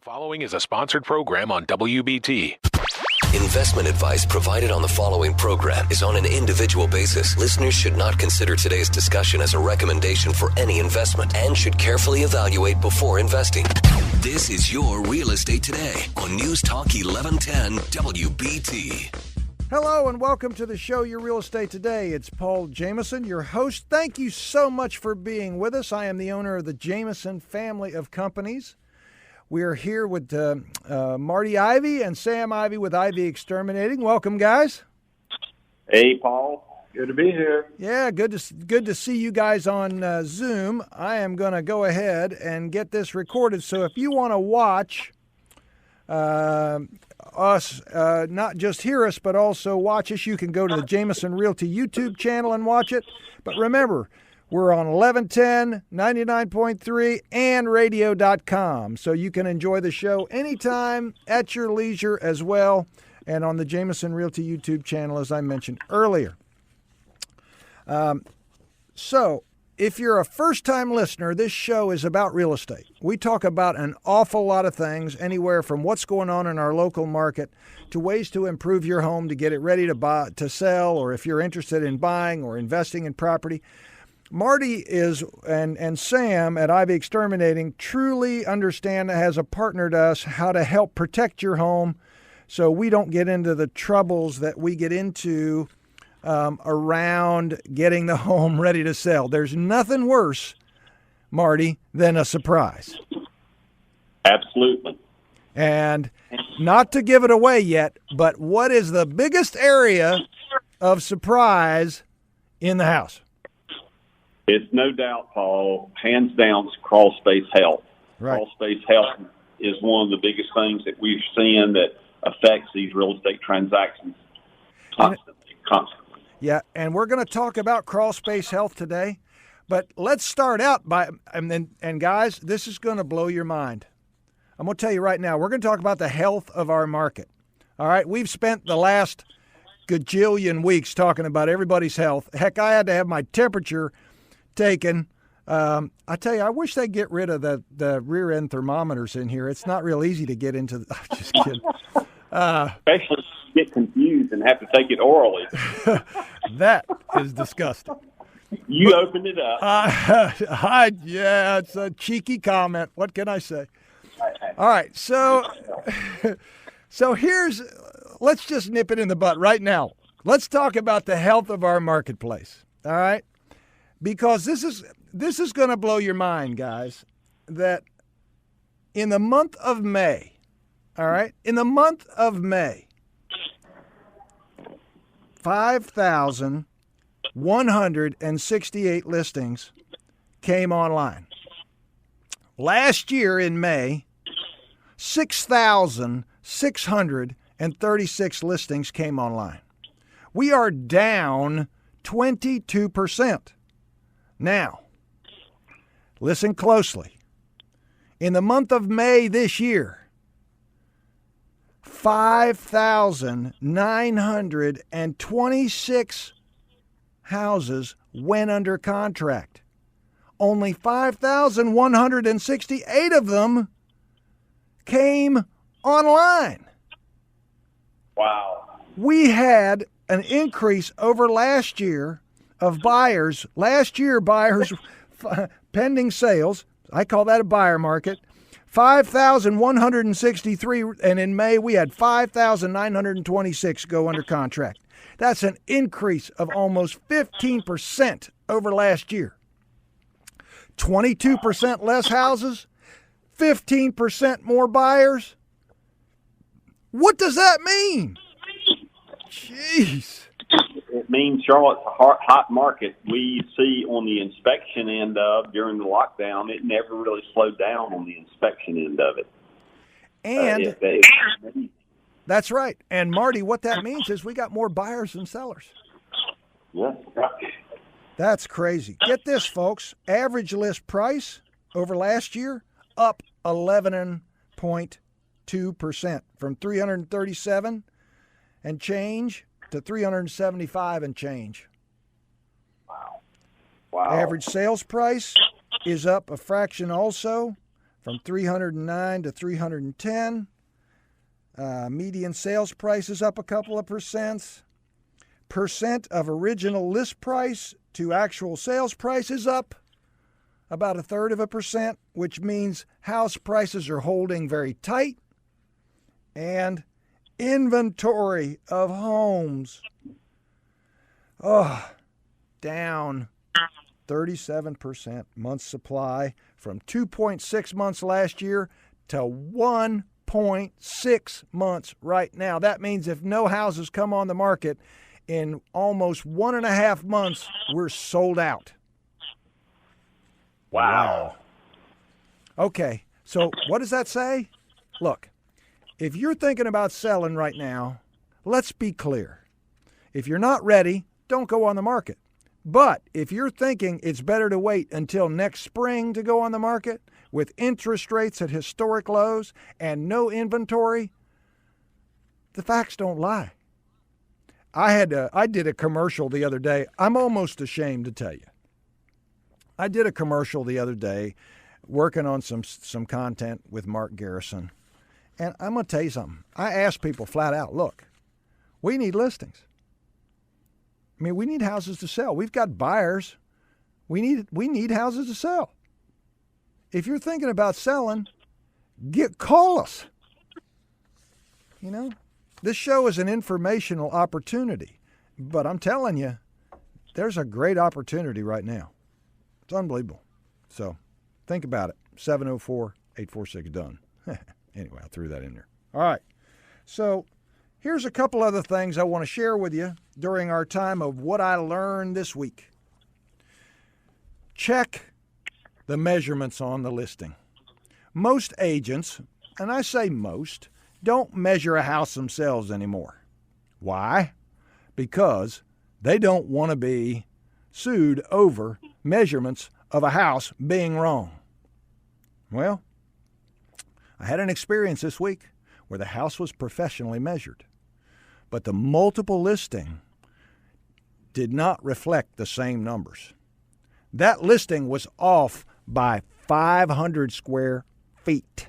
Following is a sponsored program on WBT. Investment advice provided on the following program is on an individual basis. Listeners should not consider today's discussion as a recommendation for any investment and should carefully evaluate before investing. This is Your Real Estate Today on News Talk 1110 WBT. Hello and welcome to the show, Your Real Estate Today. It's Paul Jamison, your host. Thank you so much for being with us. I am the owner of the Jamison family of companies. We are here with Marty Ivey and Sam Ivey with Ivey Exterminating. Welcome, guys. Hey, Paul. Good to be here. Yeah, good to see you guys on Zoom. I am going to go ahead and get this recorded. So if you want to watch us, not just hear us, but also watch us, you can go to the Jamison Realty YouTube channel and watch it. But remember, we're on 1110, 99.3, and radio.com. So you can enjoy the show anytime at your leisure as well, and on the Jamison Realty YouTube channel, as I mentioned earlier. So if you're a first-time listener, this show is about real estate. We talk about an awful lot of things, anywhere from what's going on in our local market to ways to improve your home to get it ready to buy, to sell, or if you're interested in buying or investing in property. Marty is and Sam at Ivey Exterminating truly understand, has a partner to us, how to help protect your home so we don't get into the troubles that we get into around getting the home ready to sell. There's nothing worse, Marty, than a surprise. Absolutely. And not to give it away yet, but what is the biggest area of surprise in the house? It's no doubt, Paul, hands down, it's Crawlspace health. Right. Crawlspace health is one of the biggest things that we've seen that affects these real estate transactions constantly. Yeah, and we're going to talk about Crawlspace health today, but let's start out by, and guys, this is going to blow your mind. I'm going to tell you right now, we're going to talk about the health of our market. All right, we've spent the last gajillion weeks talking about everybody's health. Heck, I had to have my temperature taken. I tell you, I wish they'd get rid of the rear end thermometers in here. It's not real easy to get into. I'm just kidding. Especially if you get confused and have to take it orally. That is disgusting. You opened it up. Yeah, it's a cheeky comment. What can I say? All right, so let's just nip it in the butt right now. Let's talk about the health of our marketplace. All right. Because this is going to blow your mind, guys, that in the month of May, all right, 5,168 listings came online. Last year in May, 6,636 listings came online. We are down 22%. Now, listen closely. In the month of May this year, 5,926 houses went under contract. Only 5,168 of them came online. Wow. We had an increase over last year of buyers. Last year, buyers pending sales, I call that a buyer market, 5,163, and in May we had 5,926 go under contract. That's an increase of almost 15% over last year. 22% less houses, 15% more buyers. What does that mean? Jeez. It means Charlotte's a hot market. We see on the inspection end of, during the lockdown, it never really slowed down on the inspection end of it. And that's right. And Marty, what that means is we got more buyers than sellers. Yes. That's crazy. Get this, folks. Average list price over last year, up 11.2%, from 337 and change to 375 and change. Wow. Average sales price is up a fraction also, from 309 to 310. Median sales price is up a couple of percents. Percent of original list price to actual sales price is up about 1/3%, which means house prices are holding very tight. And inventory of homes, down 37%. Month supply from 2.6 months last year to 1.6 months right now. That means if no houses come on the market in almost 1.5 months, we're sold out. Wow. Okay, so what does that say? Look, if you're thinking about selling right now, let's be clear. If you're not ready, don't go on the market. But if you're thinking it's better to wait until next spring to go on the market with interest rates at historic lows and no inventory, the facts don't lie. I did a commercial the other day. I'm almost ashamed to tell you. I did a commercial the other day working on some content with Mark Garrison. And I'm going to tell you something. I asked people flat out, look, we need listings. I mean, we need houses to sell. We've got buyers. We need houses to sell. If you're thinking about selling, call us. You know, this show is an informational opportunity. But I'm telling you, there's a great opportunity right now. It's unbelievable. So think about it. 704-846-DONE. Anyway, I threw that in there. All right. So here's a couple other things I want to share with you during our time of what I learned this week. Check the measurements on the listing. Most agents, and I say most, don't measure a house themselves anymore. Why? Because they don't want to be sued over measurements of a house being wrong. Well, I had an experience this week where the house was professionally measured, but the multiple listing did not reflect the same numbers. That listing was off by 500 square feet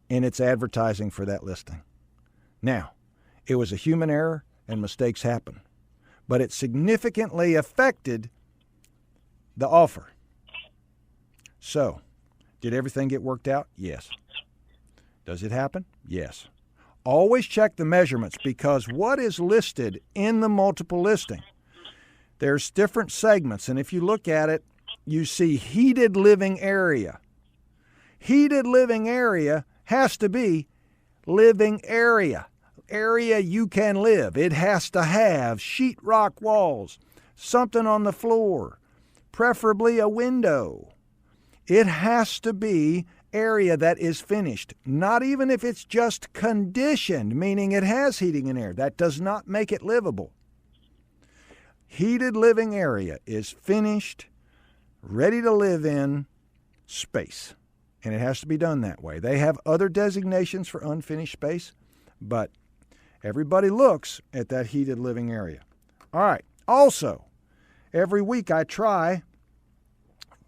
in its advertising for that listing. Now, it was a human error and mistakes happen, but it significantly affected the offer. So, did everything get worked out? Yes. Does it happen? Yes. Always check the measurements, because what is listed in the multiple listing, there's different segments, and if you look at it, you see heated living area. Heated living area has to be living area you can live. It has to have sheetrock walls, something on the floor, preferably a window. It has to be area that is finished, not even if it's just conditioned, meaning it has heating and air. That does not make it livable. Heated living area is finished, ready to live in space, and it has to be done that way. They have other designations for unfinished space, but everybody looks at that heated living area. All right. Also, every week I try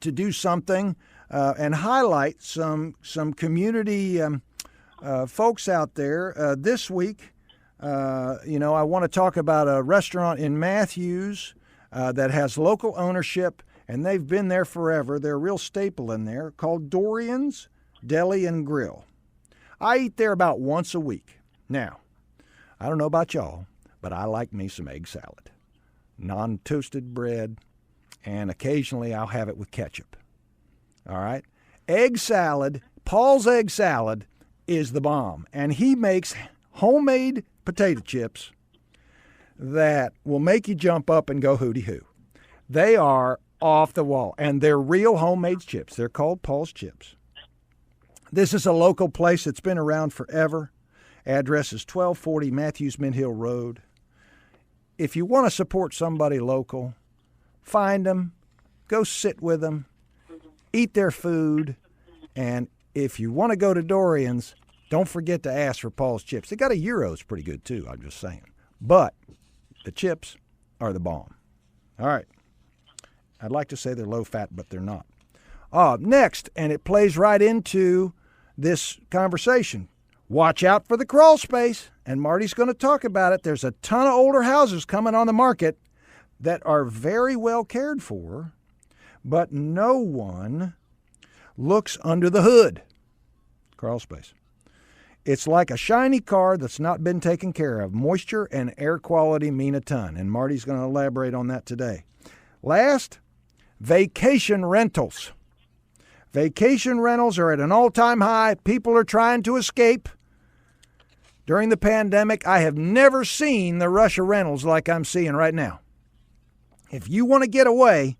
to do something and highlight some community folks out there. This week, I want to talk about a restaurant in Matthews that has local ownership, and they've been there forever. They're a real staple in there, called Dorian's Deli and Grill. I eat there about once a week. Now, I don't know about y'all, but I like me some egg salad, non-toasted bread, and occasionally I'll have it with ketchup. All right? Egg salad, Paul's Egg Salad is the bomb, and he makes homemade potato chips that will make you jump up and go hooty-hoo. They are off the wall, and they're real homemade chips. They're called Paul's Chips. This is a local place that's been around forever. Address is 1240 Matthews Mint Hill Road. If you want to support somebody local, find them, go sit with them, eat their food, and if you want to go to Dorian's, don't forget to ask for Paul's Chips. They got a gyros pretty good too, I'm just saying. But the chips are the bomb. All right. I'd like to say they're low fat, but they're not. Next, and it plays right into this conversation, watch out for the crawl space, and Marty's going to talk about it. There's a ton of older houses coming on the market that are very well cared for, but no one looks under the hood. Crawl space. It's like a shiny car that's not been taken care of. Moisture and air quality mean a ton, and Marty's going to elaborate on that today. Last, vacation rentals. Vacation rentals are at an all-time high. People are trying to escape. During the pandemic, I have never seen the rush of rentals like I'm seeing right now. If you want to get away,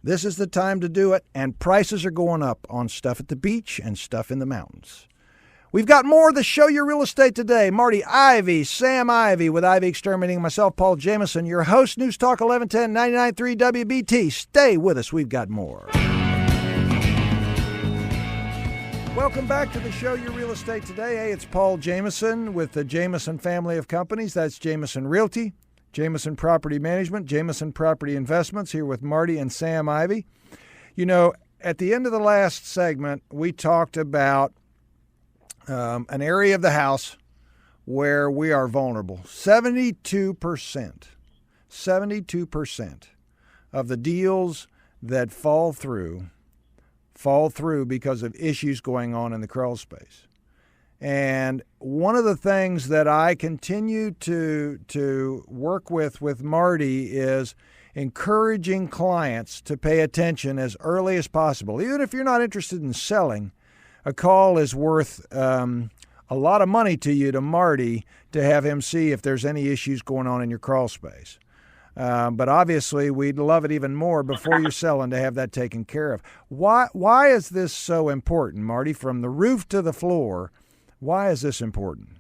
this is the time to do it, and prices are going up on stuff at the beach and stuff in the mountains. We've got more of the Show Your Real Estate today. Marty Ivey, Sam Ivey with Ivey Exterminating, myself, Paul Jamison, your host, News Talk 1110 99.3 WBT. Stay with us. We've got more. Welcome back to the Show Your Real Estate today. Hey, it's Paul Jamison with the Jamison family of companies. That's Jamison Realty, Jamison Property Management, Jamison Property Investments, here with Marty and Sam Ivey. You know, at the end of the last segment, we talked about an area of the house where we are vulnerable. 72% of the deals that fall through because of issues going on in the crawl space. And one of the things that I continue to work with Marty is encouraging clients to pay attention as early as possible. Even if you're not interested in selling, a call is worth a lot of money to you, to Marty, to have him see if there's any issues going on in your crawl space. But obviously, we'd love it even more before you're selling to have that taken care of. Why is this so important, Marty? From the roof to the floor, why is this important?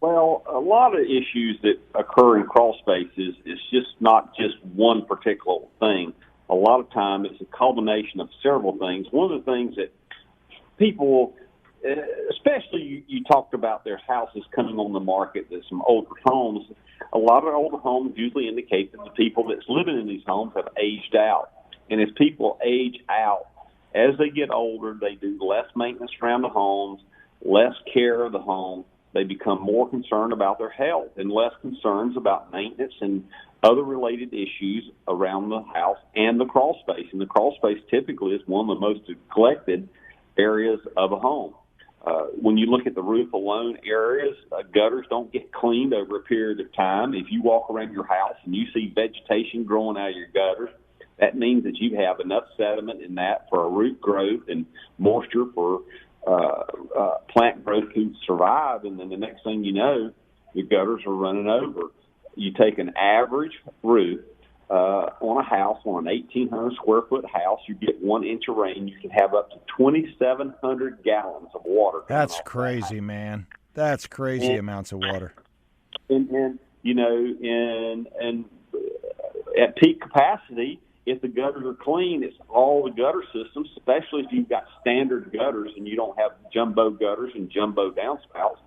Well, a lot of issues that occur in crawl spaces is just not just one particular thing. A lot of time it's a culmination of several things. One of the things that people, especially you talked about their houses coming on the market, there's some older homes. A lot of older homes usually indicate that the people that's living in these homes have aged out. And as people age out, as they get older, they do less maintenance around the homes, less care of the home. They become more concerned about their health and less concerns about maintenance and other related issues around the house and the crawl space. And the crawl space typically is one of the most neglected areas of a home. When you look at the roof alone areas, gutters don't get cleaned over a period of time. If you walk around your house and you see vegetation growing out of your gutters, that means that you have enough sediment in that for a root growth and moisture for plant growth to survive. And then the next thing you know, the gutters are running over. You take an average roof on a house, on an 1,800 square foot house, you get 1 inch of rain, you can have up to 2,700 gallons of water. That's crazy, man. That's crazy amounts of water. And you know, and at peak capacity, if the gutters are clean, it's all the gutter systems, especially if you've got standard gutters and you don't have jumbo gutters and jumbo downspouts,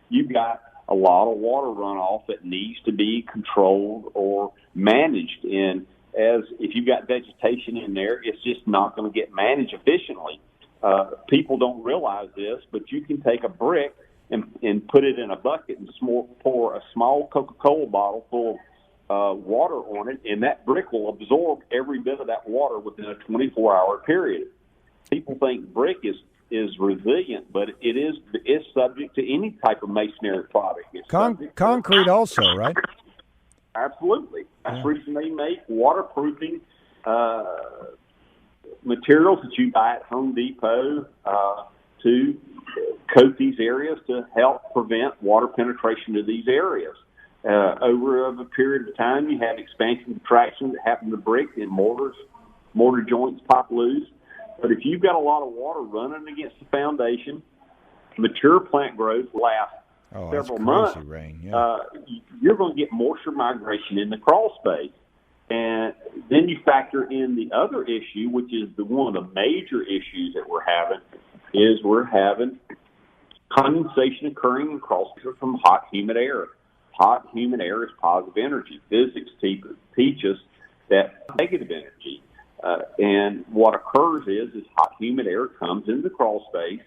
you've got a lot of water runoff that needs to be controlled or managed. And as if you've got vegetation in there, it's just not going to get managed efficiently. People don't realize this, but you can take a brick and put it in a bucket and pour a small Coca-Cola bottle full of water on it, and that brick will absorb every bit of that water within a 24-hour period. People think brick is resilient, but it's subject to any type of masonry product. Concrete also, right? Absolutely. That's the reason they make waterproofing materials that you buy at Home Depot to coat these areas to help prevent water penetration to these areas. Over a period of time, you have expansion and contraction that happen to brick and mortar joints pop loose. But if you've got a lot of water running against the foundation, mature plant growth lasts several months. Rain. Yeah. You're going to get moisture migration in the crawl space. And then you factor in the other issue, which is one of the major issues that we're having condensation occurring in crawl spaces from hot, humid air. Hot, humid air is positive energy. Physics teaches that negative energy. And what occurs is hot, humid air comes into the crawl space,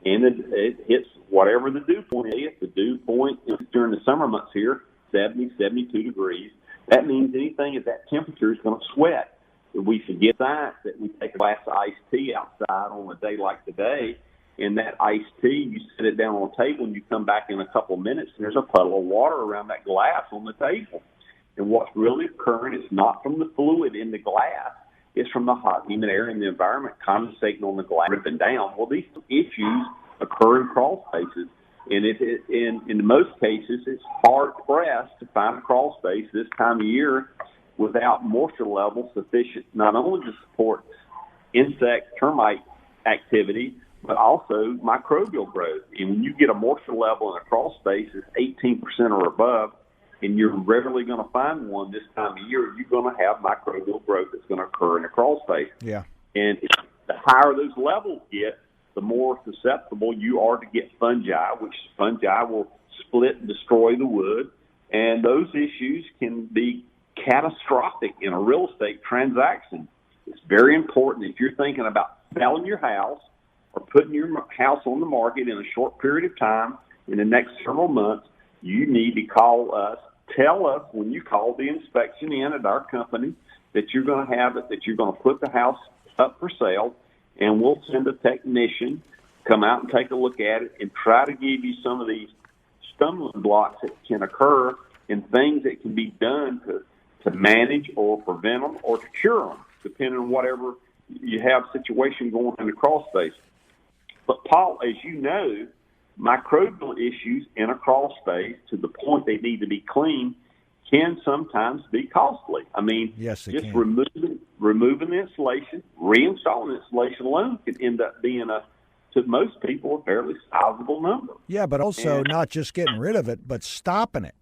and it hits whatever the dew point is. The dew point is during the summer months here, 70, 72 degrees. That means anything at that temperature is going to sweat. We forget that we take a glass of iced tea outside on a day like today, and that iced tea, you set it down on the table, and you come back in a couple of minutes, and there's a puddle of water around that glass on the table. And what's really occurring is not from the fluid in the glass. It's from the hot, humid air in the environment condensating on the glass, ripping down. Well, these issues occur in crawl spaces. And in most cases, it's hard-pressed to find a crawl space this time of year without moisture levels sufficient not only to support insect, termite activity, but also microbial growth. And when you get a moisture level in a crawl space that's 18% or above, and you're rarely going to find one this time of year, you're going to have microbial growth that's going to occur in a crawl space. Yeah. And the higher those levels get, the more susceptible you are to get fungi, which fungi will split and destroy the wood. And those issues can be catastrophic in a real estate transaction. It's very important if you're thinking about selling your house or putting your house on the market in a short period of time in the next several months, you need to call us. Tell us when you call the inspection in at our company that you're going to have it, that you're going to put the house up for sale, and we'll send a technician come out and take a look at it and try to give you some of these stumbling blocks that can occur and things that can be done to manage or prevent them or to cure them, depending on whatever you have situation going in the crawl space. But, Paul, as you know, microbial issues in a crawl space to the point they need to be cleaned can sometimes be costly. I mean, yes, just can. removing the insulation, reinstalling the insulation alone can end up being to most people, a fairly sizable number. Yeah, but also not just getting rid of it, but stopping it.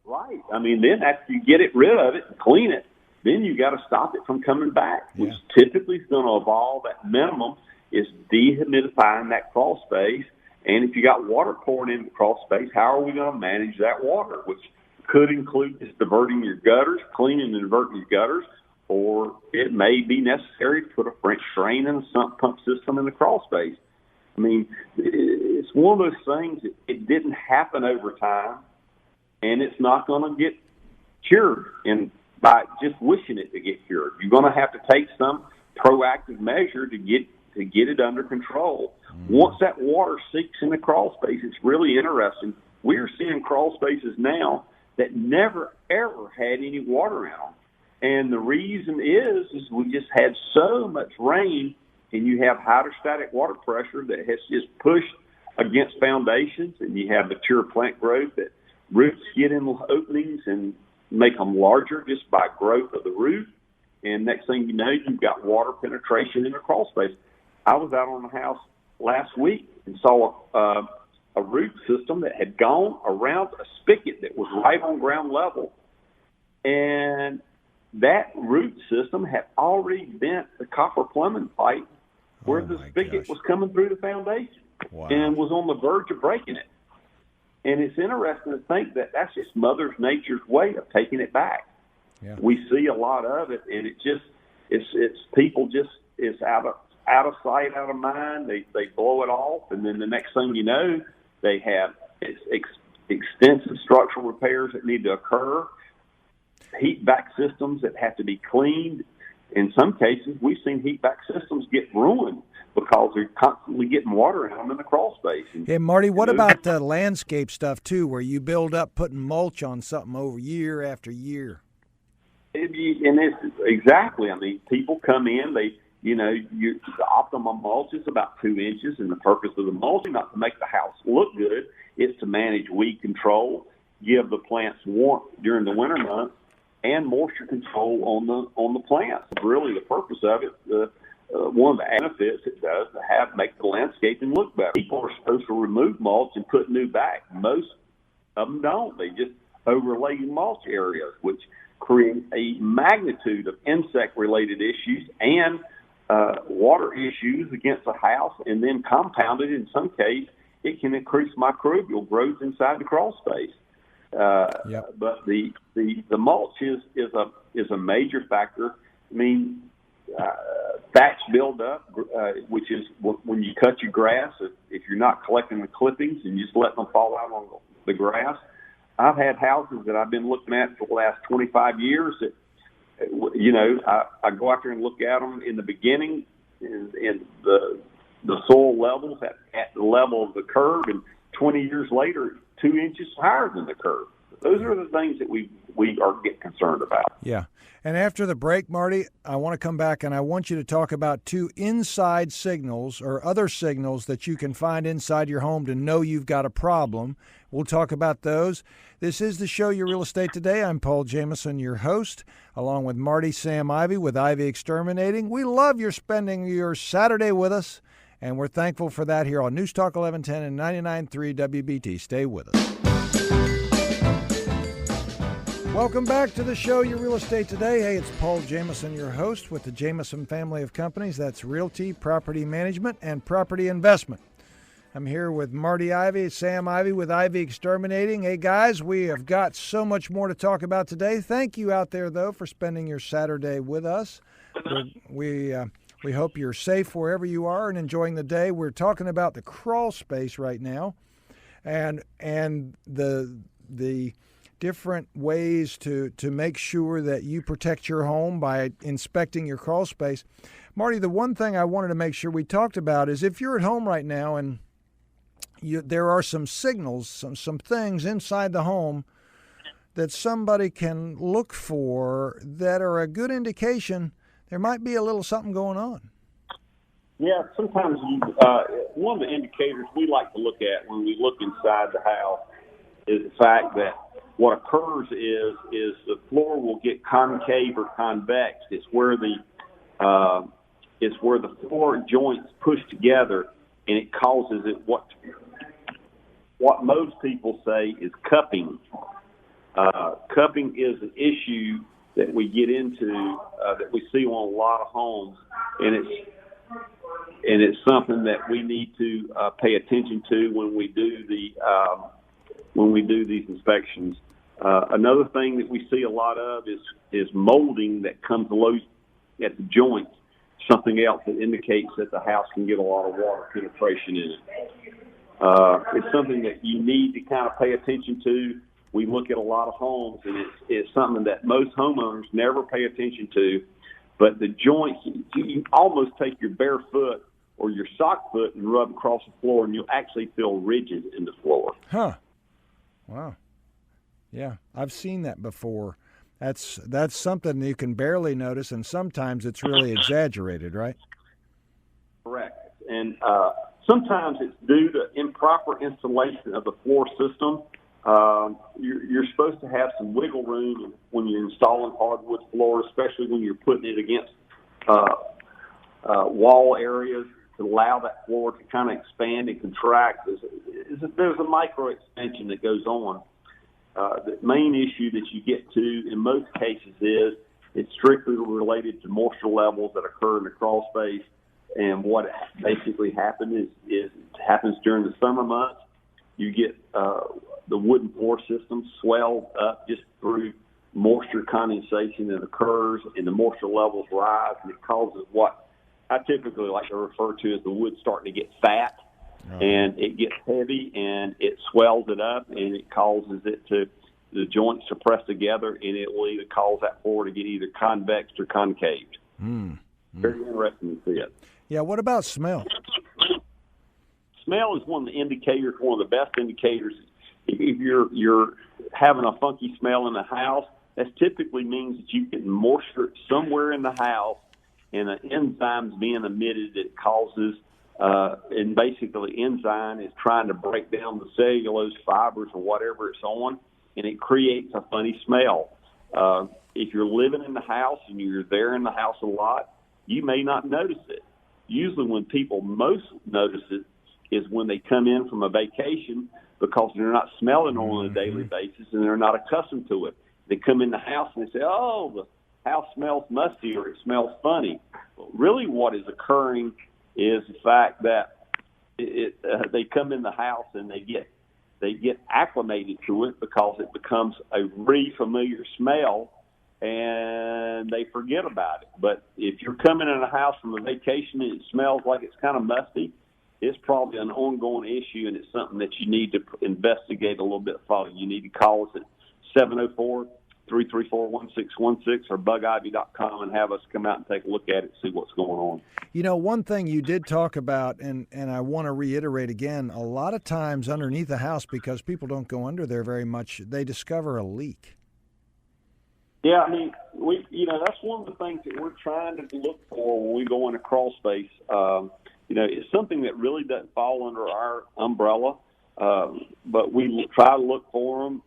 Right. I mean, then after you get rid of it and clean it, then you got to stop it from coming back, which typically is going to evolve at minimum is dehumidifying that crawl space. And if you got water pouring into the crawl space, how are we going to manage that water, which could include just diverting your gutters, cleaning and diverting your gutters, or it may be necessary to put a French drain and a sump pump system in the crawl space. I mean, it's one of those things that it didn't happen over time, and it's not going to get cured and by just wishing it to get cured. You're going to have to take some proactive measure to get it under control. Once that water seeps in the crawl space, it's really interesting. We're seeing crawl spaces now that never, ever had any water in them. And the reason is we just had so much rain, and you have hydrostatic water pressure that has just pushed against foundations, and you have mature plant growth that roots get in openings and make them larger just by growth of the root. And next thing you know, you've got water penetration in the crawl space. I was out on the house last week and saw a root system that had gone around a spigot that was right on ground level. And that root system had already bent the copper plumbing pipe where the spigot was coming through the foundation and was on the verge of breaking it. And it's interesting to think that that's just Mother Nature's way of taking it back. Yeah. We see a lot of it, and it's people just, it's out of sight, out of mind. They blow it off, and then the next thing you know, they have extensive structural repairs that need to occur, heat back systems that have to be cleaned. In some cases, we've seen heat back systems get ruined because they're constantly getting water in them in the crawl space. Hey, Marty, what about the landscape stuff, too, where you build up putting mulch on something over year after year? And it's exactly. I mean, people come in, the optimum mulch is about 2 inches, and the purpose of the mulching not to make the house look good, it's to manage weed control, give the plants warmth during the winter months, and moisture control on the plants. Really, the purpose of it, one of the benefits it does to make the landscaping look better. People are supposed to remove mulch and put new back. Most of them don't. They just overlay mulch areas, which create a magnitude of insect-related issues and water issues against the house, and then compounded in some case, it can increase microbial growth inside the crawl space. But the mulch is a major factor. I mean, thatch buildup, which is when you cut your grass, if you're not collecting the clippings and you just let them fall out on the grass. I've had houses that I've been looking at for the last 25 years that, I go out there and look at them in the beginning and the soil levels at the level of the curb, and 20 years later, 2 inches higher than the curb. Those are the things that we are getting concerned about. Yeah. And after the break, Marty, I want to come back and I want you to talk about 2 inside signals or other signals that you can find inside your home to know you've got a problem. We'll talk about those. This is the show, Your Real Estate Today. I'm Paul Jamison, your host, along with Marty Sam Ivey with Ivey Exterminating. We love your spending your Saturday with us, and we're thankful for that here on News Talk 1110 and 99.3 WBT. Stay with us. Welcome back to the show, Your Real Estate Today. Hey, it's Paul Jamison, your host with the Jamison family of companies. That's Realty, Property Management, and Property Investment. I'm here with Marty Ivey, Sam Ivey with Ivey Exterminating. Hey, guys, we have got so much more to talk about today. Thank you out there, though, for spending your Saturday with us. We hope you're safe wherever you are and enjoying the day. We're talking about the Crawlspace right now and the different ways to make sure that you protect your home by inspecting your crawl space. Marty, the one thing I wanted to make sure we talked about is if you're at home right now and there are some signals, some things inside the home that somebody can look for that are a good indication there might be a little something going on. Yeah, sometimes one of the indicators we like to look at when we look inside the house is the fact that what occurs is the floor will get concave or convex. It's where the floor joints push together, and it causes it what most people say is cupping. Cupping is an issue that we get into that we see on a lot of homes, and it's something that we need to pay attention to when we do these inspections. Another thing that we see a lot of is molding that comes loose at the joints, something else that indicates that the house can get a lot of water penetration in it. It's something that you need to kind of pay attention to. We look at a lot of homes, and it's something that most homeowners never pay attention to. But the joints, you almost take your bare foot or your sock foot and rub across the floor, and you'll actually feel rigid in the floor. Huh. Wow. Yeah, I've seen that before. That's something you can barely notice, and sometimes it's really exaggerated, right? Correct. And sometimes it's due to improper installation of the floor system. You're supposed to have some wiggle room when you're installing hardwood floor, especially when you're putting it against wall areas to allow that floor to kind of expand and contract. There's a micro extension that goes on. The main issue that you get to in most cases is it's strictly related to moisture levels that occur in the crawl space. And what basically happens is it happens during the summer months. You get the wooden floor system swelled up just through moisture condensation that occurs, and the moisture levels rise, and it causes what I typically like to refer to as the wood starting to get fat. And it gets heavy, and it swells it up, and it causes the joints to press together, and it will either cause that floor to get either convex or concaved. Very interesting to see it. Yeah, what about smell? Smell is one of the indicators, one of the best indicators. If you're having a funky smell in the house, that typically means that you get moisture somewhere in the house, and an enzyme is being emitted that causes and basically the enzyme is trying to break down the cellulose fibers or whatever it's on, and it creates a funny smell. If you're living in the house and you're there in the house a lot, you may not notice it. Usually when people most notice it is when they come in from a vacation because they're not smelling on a daily basis and they're not accustomed to it. They come in the house and they say, oh, the house smells musty or it smells funny. But really what is occurring is the fact that they come in the house and they get acclimated to it because it becomes a really familiar smell, and they forget about it. But if you're coming in a house from a vacation and it smells like it's kind of musty, it's probably an ongoing issue, and it's something that you need to investigate a little bit further. You need to call us at 704-334-1616 or bugivey.com and have us come out and take a look at it and see what's going on. You know, one thing you did talk about, and I want to reiterate again, a lot of times underneath the house, because people don't go under there very much, they discover a leak. Yeah, I mean, that's one of the things that we're trying to look for when we go into Crawlspace. It's something that really doesn't fall under our umbrella, but we try to look for them.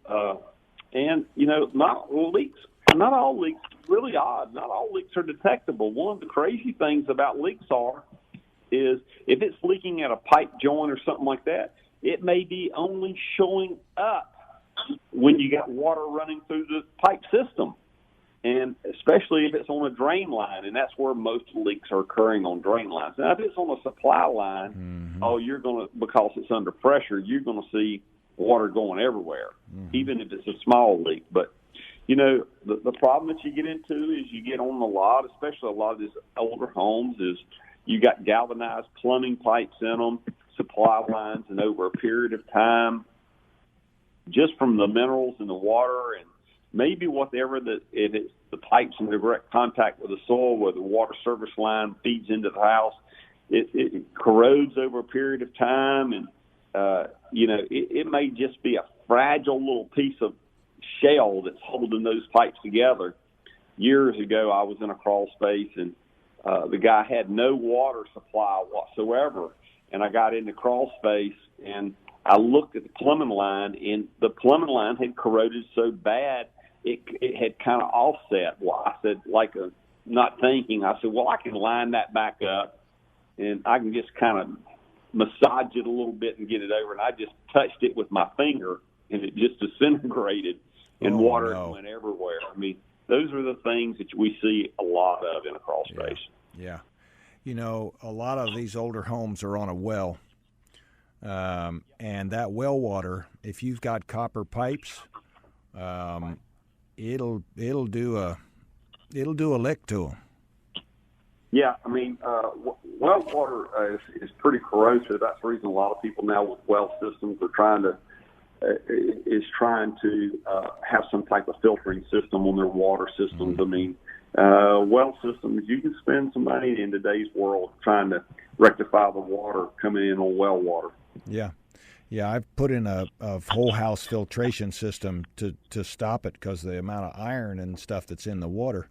Not all leaks, really odd. Not all leaks are detectable. One of the crazy things about leaks is if it's leaking at a pipe joint or something like that, it may be only showing up when you got water running through the pipe system. And especially if it's on a drain line, and that's where most leaks are occurring, on drain lines. Now, if it's on a supply line, because it's under pressure, you're going to see water going everywhere, even if it's a small leak. But, the problem that you get into is you get on a lot, especially a lot of these older homes, is you got galvanized plumbing pipes in them, supply lines, and over a period of time, just from the minerals in the water and maybe whatever if it's the pipes in direct contact with the soil, where the water service line feeds into the house, it corrodes over a period of time, and it may just be a fragile little piece of shell that's holding those pipes together. Years ago, I was in a crawl space, and the guy had no water supply whatsoever, and I got into crawl space, and I looked at the plumbing line, and the plumbing line had corroded so bad it had kind of offset. Well, I said, not thinking, I said, well, I can line that back up, and I can just kind of massage it a little bit and get it over. And I just touched it with my finger, and it just disintegrated, and water went everywhere. I mean, those are the things that we see a lot of in a crawl space. Yeah. A lot of these older homes are on a well. And that well water, if you've got copper pipes, it'll do a lick to them. Yeah, I mean, well water is pretty corrosive. That's the reason a lot of people now with well systems are trying to have some type of filtering system on their water systems. I mean, well systems, you can spend some money in today's world trying to rectify the water coming in on well water. Yeah, I've put in a whole house filtration system to stop it, because the amount of iron and stuff that's in the water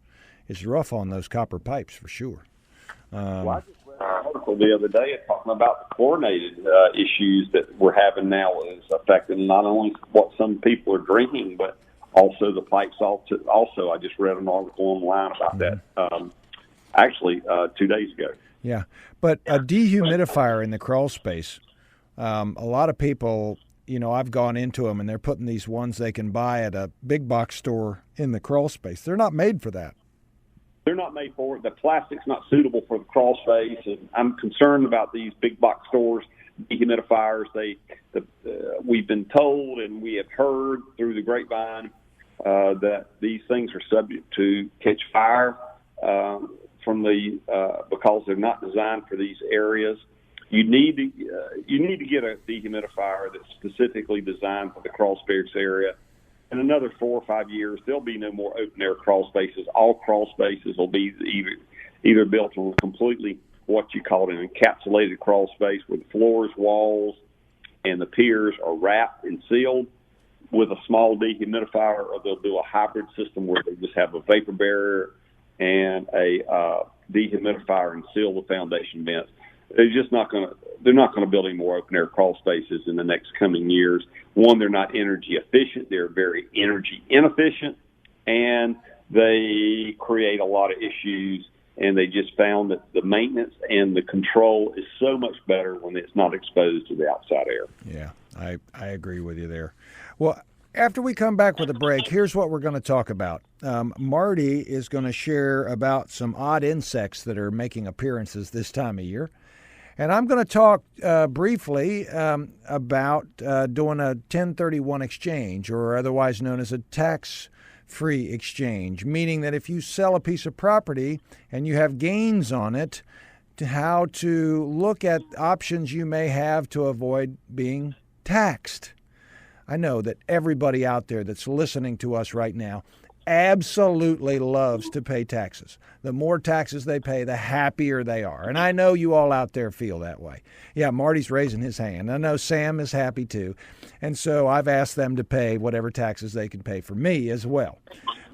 is rough on those copper pipes for sure. I just read an article the other day talking about the chlorinated issues that we're having now is affecting not only what some people are drinking, but also the pipes. Also, I just read an article online about that, actually 2 days ago. Yeah, but a dehumidifier in the crawl space, a lot of people, I've gone into them, and they're putting these ones they can buy at a big box store in the crawl space. They're not made for that. They're not made for it. The plastic's not suitable for the crawl space, and I'm concerned about these big box stores, dehumidifiers. We've been told, and we have heard through the grapevine that these things are subject to catch fire because they're not designed for these areas. You need to get a dehumidifier that's specifically designed for the crawl space area. In another 4 or 5 years, there'll be no more open air crawl spaces. All crawl spaces will be either built on completely what you call an encapsulated crawl space, where the floors, walls, and the piers are wrapped and sealed with a small dehumidifier, or they'll do a hybrid system where they just have a vapor barrier and a dehumidifier and seal the foundation vents. They're not going to build any more open air crawl spaces in the next coming years. One, they're not energy efficient. They're very energy inefficient, and they create a lot of issues. And they just found that the maintenance and the control is so much better when it's not exposed to the outside air. Yeah, I agree with you there. Well, after we come back with a break, here's what we're going to talk about. Marty is going to share about some odd insects that are making appearances this time of year. And I'm going to talk briefly about doing a 1031 exchange, or otherwise known as a tax tax-free exchange, meaning that if you sell a piece of property and you have gains on it, to how to look at options you may have to avoid being taxed. I know that everybody out there that's listening to us right now absolutely loves to pay taxes. The more taxes they pay, the happier they are. And I know you all out there feel that way. Yeah, Marty's raising his hand. I know Sam is happy too. And so I've asked them to pay whatever taxes they can pay for me as well,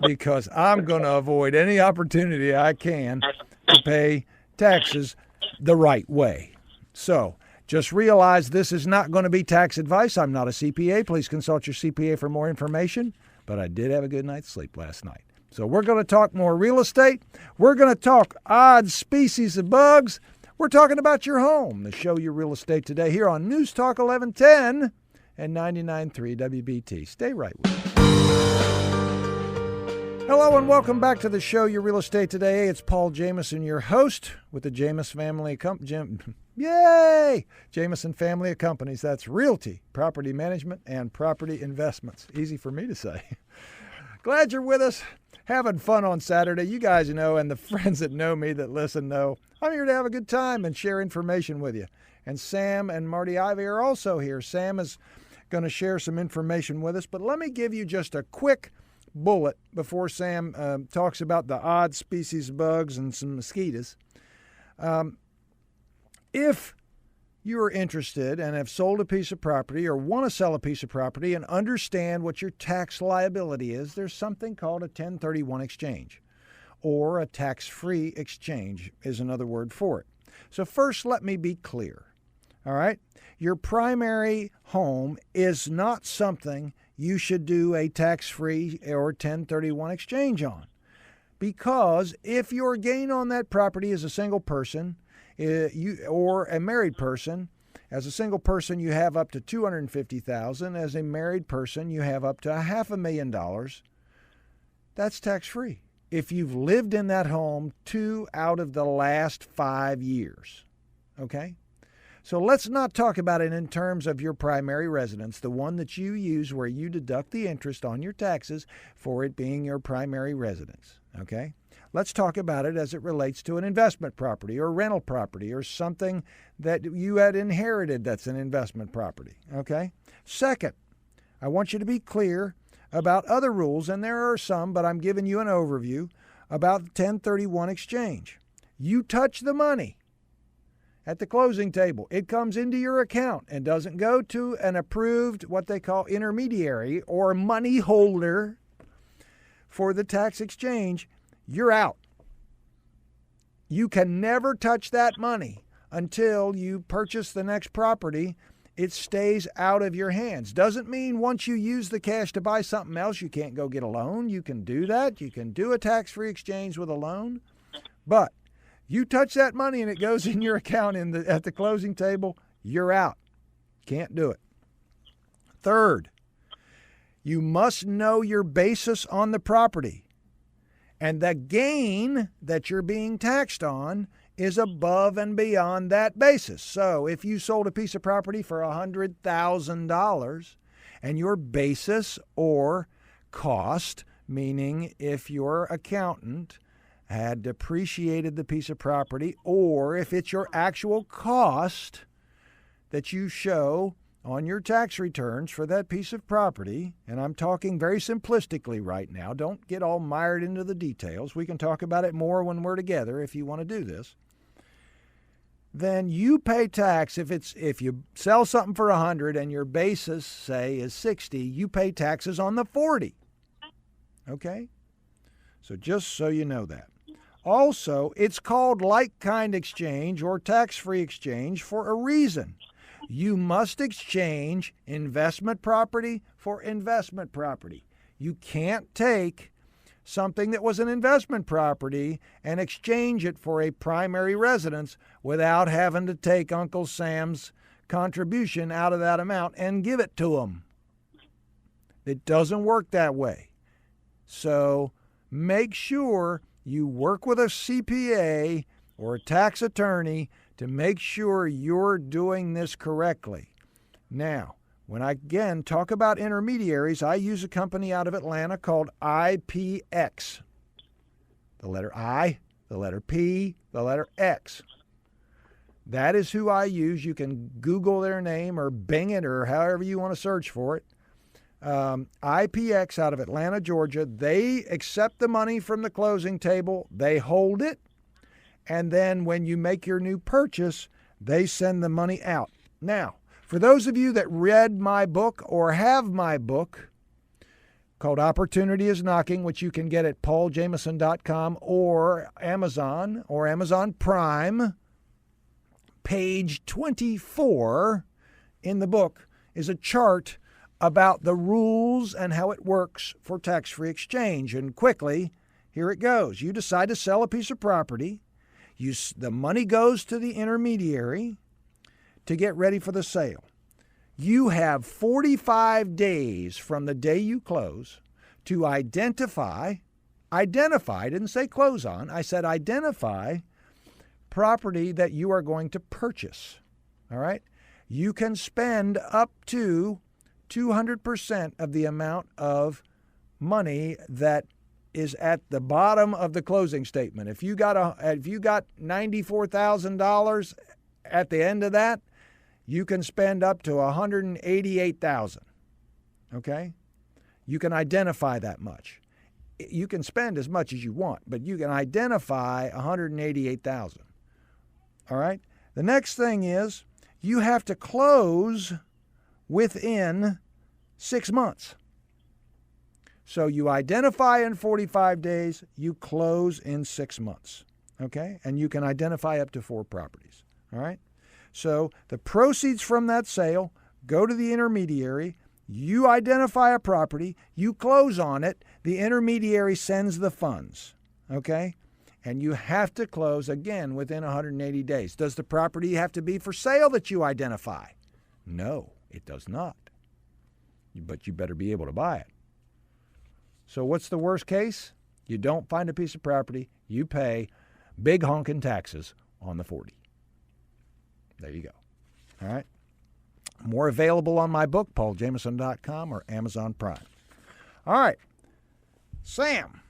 because I'm going to avoid any opportunity I can to pay taxes the right way. So just realize this is not going to be tax advice. I'm not a CPA. Please consult your CPA for more information. But I did have a good night's sleep last night. So we're going to talk more real estate. We're going to talk odd species of bugs. We're talking about your home, the show Your Real Estate Today here on News Talk 1110 and 99.3 WBT. Stay right with us. Hello and welcome back to the show Your Real Estate Today. It's Paul Jamison, your host with the Jamison family Jamison family of companies. That's Realty, Property Management, and Property Investments. Easy for me to say. Glad you're with us, having fun on Saturday. You guys know, and the friends that know me that listen know, I'm here to have a good time and share information with you. And Sam and Marty Ivey are also here. Sam is going to share some information with us, but let me give you just a quick bullet before Sam talks about the odd species bugs and some mosquitoes. If you're interested and have sold a piece of property or want to sell a piece of property and understand what your tax liability is, there's something called a 1031 exchange, or a tax-free exchange is another word for it. So first, let me be clear. All right? Your primary home is not something you should do a tax-free or 1031 exchange on, because if your gain on that property is a single person, or a married person, as a single person you have up to $250,000. As a married person you have up to $500,000. That's tax-free if you've lived in that home 2 out of the last 5 years. Okay? So let's not talk about it in terms of your primary residence, the one that you use where you deduct the interest on your taxes for it being your primary residence. Okay? Let's talk about it as it relates to an investment property or rental property or something that you had inherited that's an investment property. Okay? Second, I want you to be clear about other rules, and there are some, but I'm giving you an overview about the 1031 exchange. You touch the money at the closing table. It comes into your account and doesn't go to an approved, what they call intermediary or money holder for the tax exchange. You're out. You can never touch that money until you purchase the next property. It stays out of your hands. Doesn't mean once you use the cash to buy something else, you can't go get a loan. You can do that. You can do a tax-free exchange with a loan. But you touch that money and it goes in your account at the closing table, you're out. Can't do it. Third, you must know your basis on the property. And the gain that you're being taxed on is above and beyond that basis. So if you sold a piece of property for $100,000 and your basis or cost, meaning if your accountant had depreciated the piece of property, or if it's your actual cost that you show on your tax returns for that piece of property, and I'm talking very simplistically right now, don't get all mired into the details. We can talk about it more when we're together if you want to do this. Then you pay tax. If you sell something for $100 and your basis, say, is $60, you pay taxes on the $40. Okay? So just so you know that. Also, it's called like-kind exchange or tax-free exchange for a reason. You must exchange investment property for investment property. You can't take something that was an investment property and exchange it for a primary residence without having to take Uncle Sam's contribution out of that amount and give it to him. It doesn't work that way. So make sure you work with a CPA or a tax attorney to make sure you're doing this correctly. Now, When I, again, talk about intermediaries, I use a company out of Atlanta called IPX. The letter I, the letter P, the letter X. That is who I use. You can Google their name or Bing it or however you want to search for it. IPX out of Atlanta, Georgia. They accept the money from the closing table. They hold it. And then when you make your new purchase, they send the money out. Now, for those of you that read my book or have my book called Opportunity is Knocking, which you can get at pauljamison.com or Amazon Prime, page 24 in the book is a chart about the rules and how it works for tax-free exchange. And quickly, here it goes. You decide to sell a piece of property. The money goes to the intermediary to get ready for the sale. You have 45 days from the day you close to identify, I didn't say close on, I said identify property that you are going to purchase. All right? You can spend up to 200% of the amount of money that is at the bottom of the closing statement. If you got $94,000 at the end of that, you can spend up to $188,000. Okay? You can identify that much. You can spend as much as you want, but you can identify $188,000. All right? The next thing is you have to close within 6 months. So you identify in 45 days, you close in 6 months. Okay? And you can identify up to 4 properties. All right? So the proceeds from that sale go to the intermediary. You identify a property. You close on it. The intermediary sends the funds. Okay? And you have to close, again, within 180 days. Does the property have to be for sale that you identify? No, it does not. But you better be able to buy it. So what's the worst case? You don't find a piece of property. You pay big honking taxes on the 40. There you go. All right. More available on my book, pauljamison.com or Amazon Prime. All right. Sam,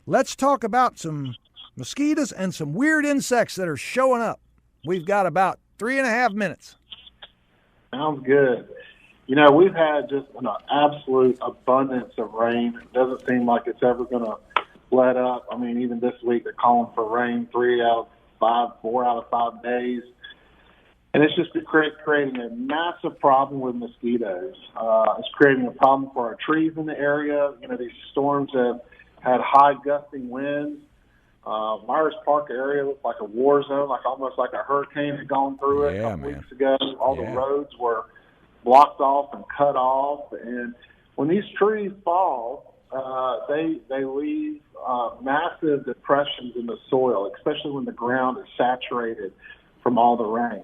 let's talk about some mosquitoes and some weird insects that are showing up. We've got about 3.5 minutes. Sounds good. You know, we've had just an absolute abundance of rain. It doesn't seem like it's ever going to let up. I mean, even this week they're calling for rain 4 out of 5 days. And it's just creating a massive problem with mosquitoes. It's creating a problem for our trees in the area. You know, these storms have had high gusting winds. Myers Park area looked like a war zone, almost like a hurricane had gone through it a couple weeks ago. All the roads were blocked off and cut off. And when these trees fall, they leave massive depressions in the soil, especially when the ground is saturated from all the rain.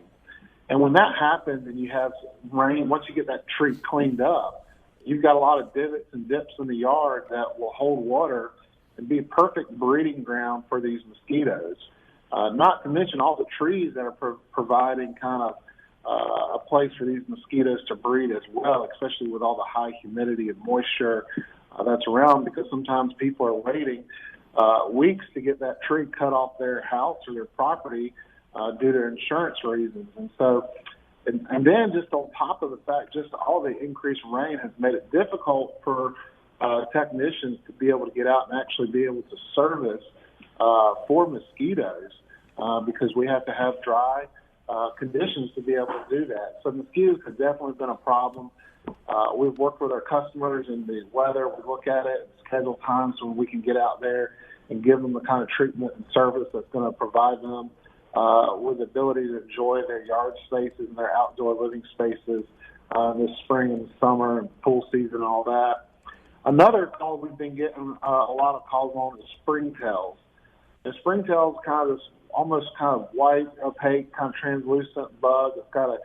And when that happens and you have rain, once you get that tree cleaned up, you've got a lot of divots and dips in the yard that will hold water and be a perfect breeding ground for these mosquitoes. Not to mention all the trees that are providing kind of a place for these mosquitoes to breed as well, especially with all the high humidity and moisture that's around, because sometimes people are waiting weeks to get that tree cut off their house or their property due to insurance reasons. And so, and then just on top of the fact, just all the increased rain has made it difficult for technicians to be able to get out and actually be able to service for mosquitoes because we have to have dry conditions to be able to do that. So mosquitoes have definitely been a problem. We've worked with our customers in the weather. We look at it, schedule times when we can get out there and give them the kind of treatment and service that's going to provide them with the ability to enjoy their yard spaces and their outdoor living spaces this spring and summer and pool season and all that. Another call we've been getting a lot of calls on is springtails. And springtails kind of this almost kind of white, opaque, kind of translucent bug. It's got a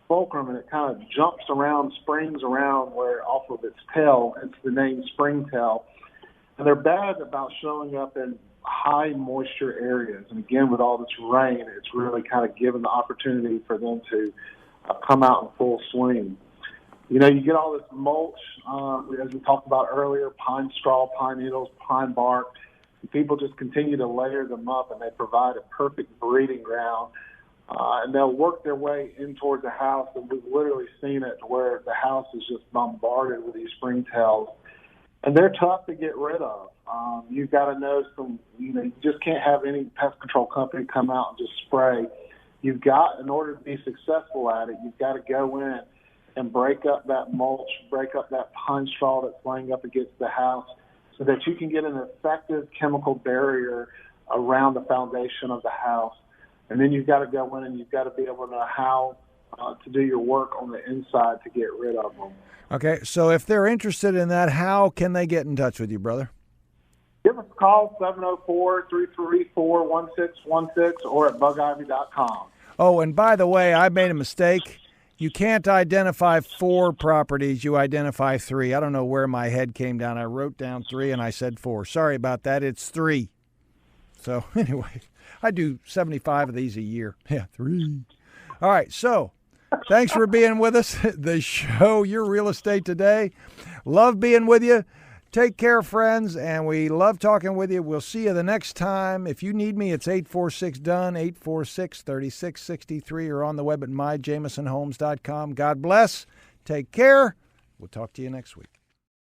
fulcrum and it kind of jumps around, springs around where off of its tail. It's the name springtail. And they're bad about showing up in high moisture areas. And again, with all this rain, it's really kind of given the opportunity for them to come out in full swing. You know, you get all this mulch, as we talked about earlier, pine straw, pine needles, pine bark. People just continue to layer them up, and they provide a perfect breeding ground. And they'll work their way in towards the house, and we've literally seen it where the house is just bombarded with these springtails. And they're tough to get rid of. You've got to know you just can't have any pest control company come out and just spray. You've got, in order to be successful at it, you've got to go in and break up that mulch, break up that pine straw that's laying up against the house so that you can get an effective chemical barrier around the foundation of the house. And then you've got to go in and you've got to be able to know how to do your work on the inside to get rid of them. Okay, so if they're interested in that, how can they get in touch with you, brother? Give us a call, 704-334-1616, or at bugivey.com. Oh, and by the way, I made a mistake. You can't identify 4 properties. You identify 3. I don't know where my head came down. I wrote down 3 and I said 4. Sorry about that. It's 3. So anyway, I do 75 of these a year. Yeah, 3. All right, so thanks for being with us. The show, Your Real Estate Today. Love being with you. Take care, friends, and we love talking with you. We'll see you the next time. If you need me, it's 846-DONE, 846-3663, or on the web at myjamisonhomes.com. God bless. Take care. We'll talk to you next week.